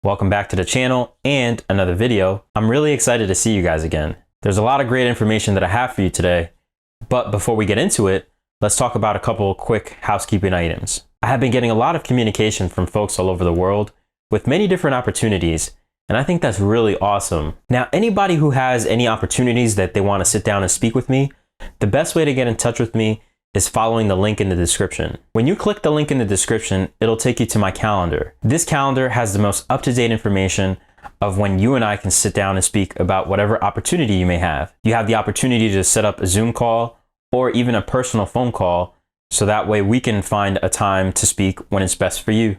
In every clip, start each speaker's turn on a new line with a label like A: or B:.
A: Welcome back to the channel and another video. I'm really excited to see you guys again. There's a lot of great information that I have for you today, but before we get into it, let's talk about a couple of quick housekeeping items. I have been getting a lot of communication from folks all over the world with many different opportunities, and I think that's really awesome. Now, anybody who has any opportunities that they want to sit down and speak with me, the best way to get in touch with me is following the link in the description. When you click the link in the description, it'll take you to my calendar. This calendar has the most up-to-date information of when you and I can sit down and speak about whatever opportunity you may have. You have the opportunity to set up a Zoom call or even a personal phone call, so that way we can find a time to speak when it's best for you.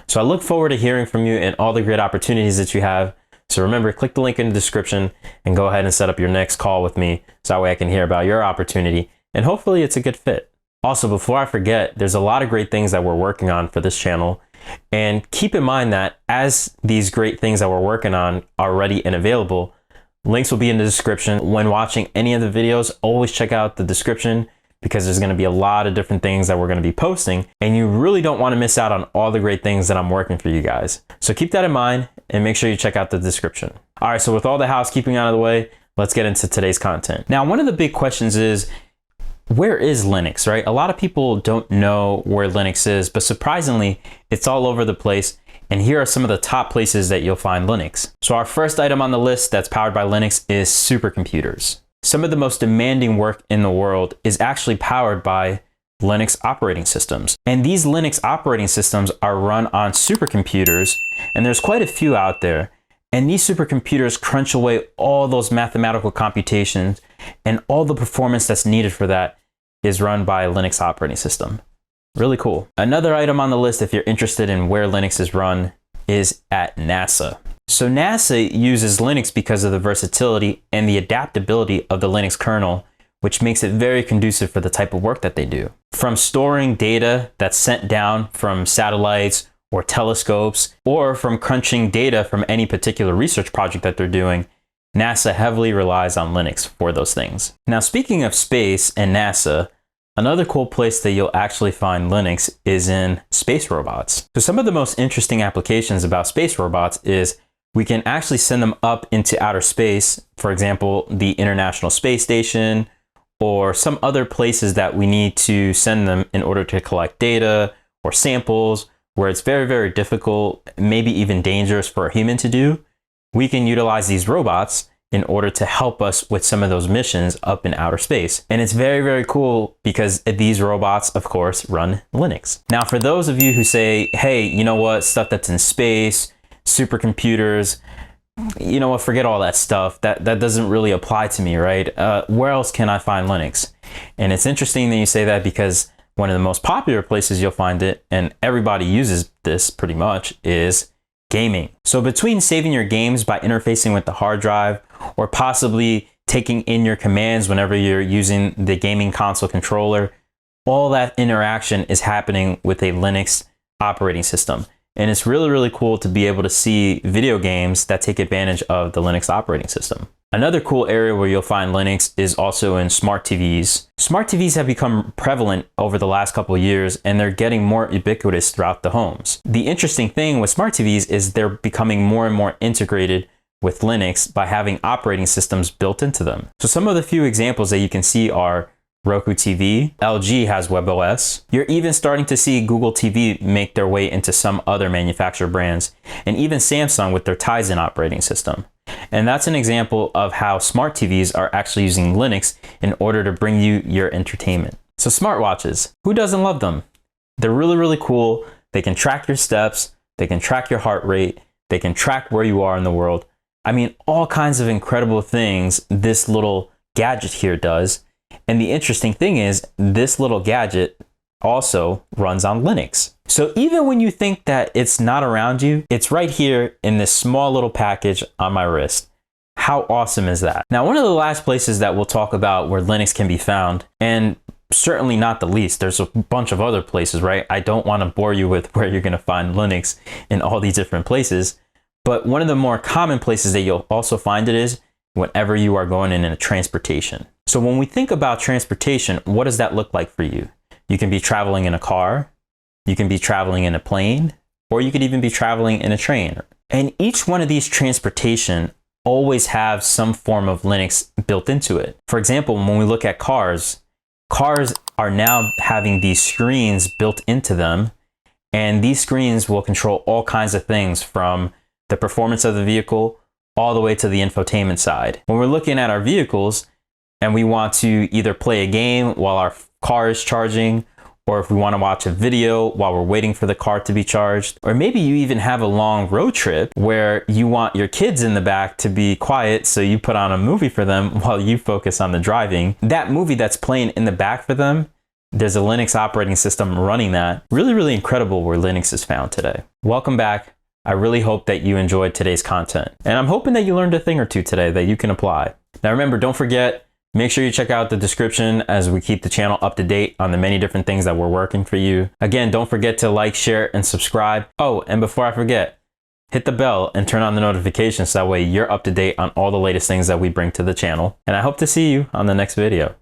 A: So I look forward to hearing from you and all the great opportunities that you have. So remember, click the link in the description and go ahead and set up your next call with me, so that way I can hear about your opportunity and hopefully it's a good fit. Also, before I forget, there's a lot of great things that we're working on for this channel. And keep in mind that as these great things that we're working on are ready and available, links will be in the description. When watching any of the videos, always check out the description because there's going to be a lot of different things that we're going to be posting, and you really don't want to miss out on all the great things that I'm working for you guys. So keep that in mind and make sure you check out the description. All right, so with all the housekeeping out of the way, let's get into today's content. Now, one of the big questions is, where is Linux, right? A lot of people don't know where Linux is, but surprisingly, it's all over the place. And here are some of the top places that you'll find Linux. So our first item on the list that's powered by Linux is supercomputers. Some of the most demanding work in the world is actually powered by Linux operating systems. And these Linux operating systems are run on supercomputers, and there's quite a few out there. And these supercomputers crunch away all those mathematical computations, and all the performance that's needed for that is run by a Linux operating system. Really cool. Another item on the list, if you're interested in where Linux is run, is at NASA. So NASA uses Linux because of the versatility and the adaptability of the Linux kernel, which makes it very conducive for the type of work that they do. From storing data that's sent down from satellites or telescopes, or from crunching data from any particular research project that they're doing, NASA heavily relies on Linux for those things. Now, speaking of space and NASA, another cool place that you'll actually find Linux is in space robots. So some of the most interesting applications about space robots is we can actually send them up into outer space, for example, the International Space Station, or some other places that we need to send them in order to collect data or samples, where it's very, very difficult, maybe even dangerous for a human to do. We can utilize these robots in order to help us with some of those missions up in outer space. And it's very, very cool because these robots, of course, run Linux. Now, for those of you who say, hey, you know what, stuff that's in space, supercomputers, you know what, forget all that stuff. That doesn't really apply to me, right? Where else can I find Linux? And it's interesting that you say that because one of the most popular places you'll find it, and everybody uses this pretty much, is gaming. So between saving your games by interfacing with the hard drive, or possibly taking in your commands whenever you're using the gaming console controller, all that interaction is happening with a Linux operating system. And it's really, really cool to be able to see video games that take advantage of the Linux operating system. Another cool area where you'll find Linux is also in smart TVs. Smart TVs have become prevalent over the last couple of years, and they're getting more ubiquitous throughout the homes. The interesting thing with smart TVs is they're becoming more and more integrated with Linux by having operating systems built into them. So some of the few examples that you can see are Roku TV, LG has WebOS. You're even starting to see Google TV make their way into some other manufacturer brands, and even Samsung with their Tizen operating system. And that's an example of how smart TVs are actually using Linux in order to bring you your entertainment. So smartwatches, who doesn't love them? They're really, really cool. They can track your steps, they can track your heart rate, they can track where you are in the world. I mean, all kinds of incredible things this little gadget here does. And the interesting thing is, this little gadget also runs on Linux. So even when you think that it's not around you, it's right here in this small little package on my wrist. How awesome is that? Now, one of the last places that we'll talk about where Linux can be found, and certainly not the least, there's a bunch of other places, right? I don't want to bore you with where you're going to find Linux in all these different places. But one of the more common places that you'll also find it is whenever you are going in a transportation. So when we think about transportation, what does that look like for you? You can be traveling in a car, you can be traveling in a plane, or you could even be traveling in a train And each one of these transportation always have some form of Linux built into it. For example, when we look at cars are now having these screens built into them, and these screens will control all kinds of things from the performance of the vehicle all the way to the infotainment side. When we're looking at our vehicles and we want to either play a game while our car is charging, or if we want to watch a video while we're waiting for the car to be charged, or maybe you even have a long road trip where you want your kids in the back to be quiet, so you put on a movie for them while you focus on the driving. That movie that's playing in the back for them, there's a Linux operating system running that. Really, really incredible where Linux is found today. Welcome back. I really hope that you enjoyed today's content. And I'm hoping that you learned a thing or two today that you can apply. Now remember, don't forget, make sure you check out the description as we keep the channel up to date on the many different things that we're working for you. Again, don't forget to like, share, and subscribe. Oh, and before I forget, hit the bell and turn on the notifications so that way you're up to date on all the latest things that we bring to the channel. And I hope to see you on the next video.